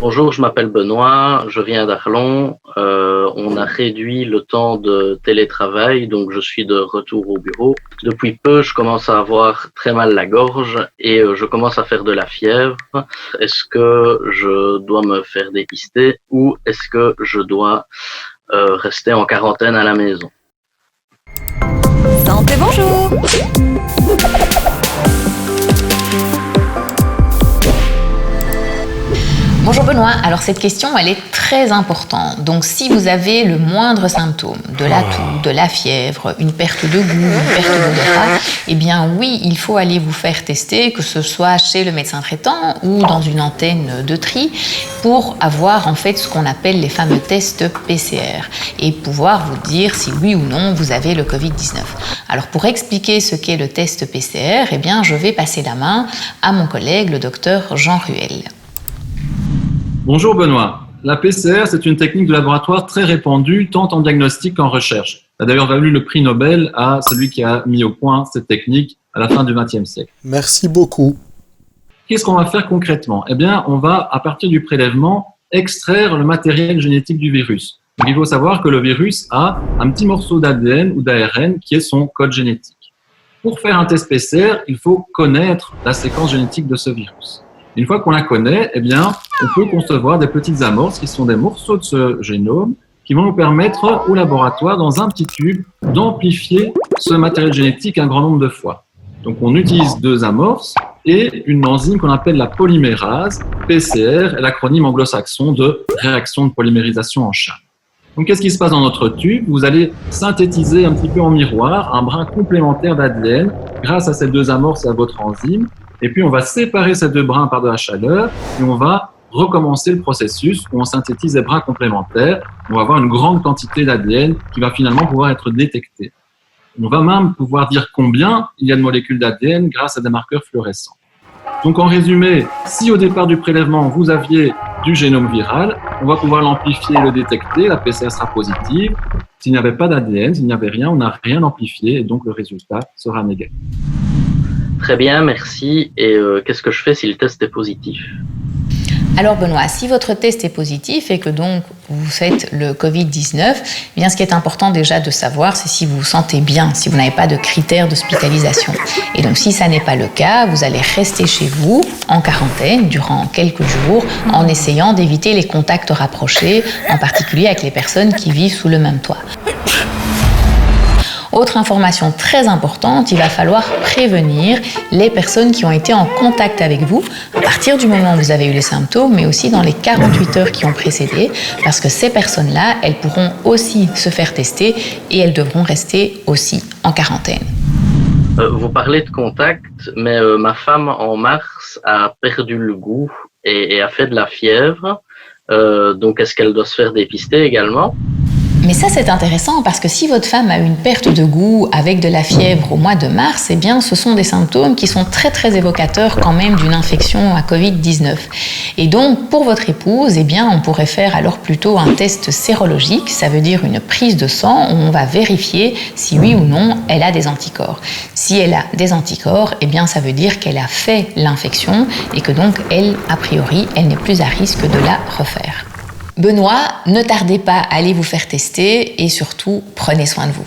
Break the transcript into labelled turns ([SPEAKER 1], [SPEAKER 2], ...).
[SPEAKER 1] Bonjour, je m'appelle Benoît, je viens d'Arlon. On a réduit le temps de télétravail, donc je suis de retour au bureau. Depuis peu, je commence à avoir très mal la gorge et je commence à faire de la fièvre. Est-ce que je dois me faire dépister ou est-ce que je dois rester en quarantaine à la maison?
[SPEAKER 2] Santé, bonjour! Bonjour Benoît, alors cette question elle est très importante. Donc si vous avez le moindre symptôme, de la toux, de la fièvre, une perte de goût, une perte d'odorat, eh bien oui, il faut aller vous faire tester, que ce soit chez le médecin traitant ou dans une antenne de tri, pour avoir en fait ce qu'on appelle les fameux tests PCR et pouvoir vous dire si oui ou non vous avez le Covid-19. Alors pour expliquer ce qu'est le test PCR, eh bien je vais passer la main à mon collègue, le docteur Jean Ruel.
[SPEAKER 3] Bonjour Benoît. La PCR, c'est une technique de laboratoire très répandue, tant en diagnostic qu'en recherche. Ça a d'ailleurs valu le prix Nobel à celui qui a mis au point cette technique à la fin du XXe siècle.
[SPEAKER 4] Merci beaucoup.
[SPEAKER 3] Qu'est-ce qu'on va faire concrètement? Eh bien, on va, à partir du prélèvement, extraire le matériel génétique du virus. Donc, il faut savoir que le virus a un petit morceau d'ADN ou d'ARN qui est son code génétique. Pour faire un test PCR, il faut connaître la séquence génétique de ce virus. Une fois qu'on la connaît, eh bien, on peut concevoir des petites amorces qui sont des morceaux de ce génome qui vont nous permettre au laboratoire, dans un petit tube, d'amplifier ce matériel génétique un grand nombre de fois. Donc, on utilise deux amorces et une enzyme qu'on appelle la polymérase. PCR est l'acronyme anglo-saxon de réaction de polymérisation en chaîne. Donc, qu'est-ce qui se passe dans notre tube? Vous allez synthétiser un petit peu en miroir un brin complémentaire d'ADN grâce à ces deux amorces et à votre enzyme. Et puis, on va séparer ces deux brins par de la chaleur et on va recommencer le processus où on synthétise des brins complémentaires. On va avoir une grande quantité d'ADN qui va finalement pouvoir être détectée. On va même pouvoir dire combien il y a de molécules d'ADN grâce à des marqueurs fluorescents. Donc, en résumé, si au départ du prélèvement, vous aviez du génome viral, on va pouvoir l'amplifier et le détecter. La PCR sera positive. S'il n'y avait pas d'ADN, s'il n'y avait rien, on n'a rien amplifié et donc le résultat sera négatif.
[SPEAKER 1] Très bien, merci. Et qu'est-ce que je fais si le test est positif?
[SPEAKER 2] Alors Benoît, si votre test est positif et que donc vous faites le Covid-19, eh bien ce qui est important déjà de savoir, c'est si vous vous sentez bien, si vous n'avez pas de critères d'hospitalisation. Et donc si ça n'est pas le cas, vous allez rester chez vous en quarantaine durant quelques jours en essayant d'éviter les contacts rapprochés, en particulier avec les personnes qui vivent sous le même toit. Autre information très importante, il va falloir prévenir les personnes qui ont été en contact avec vous à partir du moment où vous avez eu les symptômes, mais aussi dans les 48 heures qui ont précédé, parce que ces personnes-là, elles pourront aussi se faire tester et elles devront rester aussi en quarantaine.
[SPEAKER 1] Vous parlez de contact, mais ma femme en mars a perdu le goût et a fait de la fièvre. Donc est-ce qu'elle doit se faire dépister également?
[SPEAKER 2] Mais ça, c'est intéressant parce que si votre femme a une perte de goût avec de la fièvre au mois de mars, eh bien, ce sont des symptômes qui sont très, très évocateurs quand même d'une infection à Covid-19. Et donc, pour votre épouse, eh bien, on pourrait faire alors plutôt un test sérologique, ça veut dire une prise de sang où on va vérifier si oui ou non elle a des anticorps. Si elle a des anticorps, eh bien, ça veut dire qu'elle a fait l'infection et que donc, elle, a priori, elle n'est plus à risque de la refaire. Benoît, ne tardez pas à aller vous faire tester et surtout, prenez soin de vous.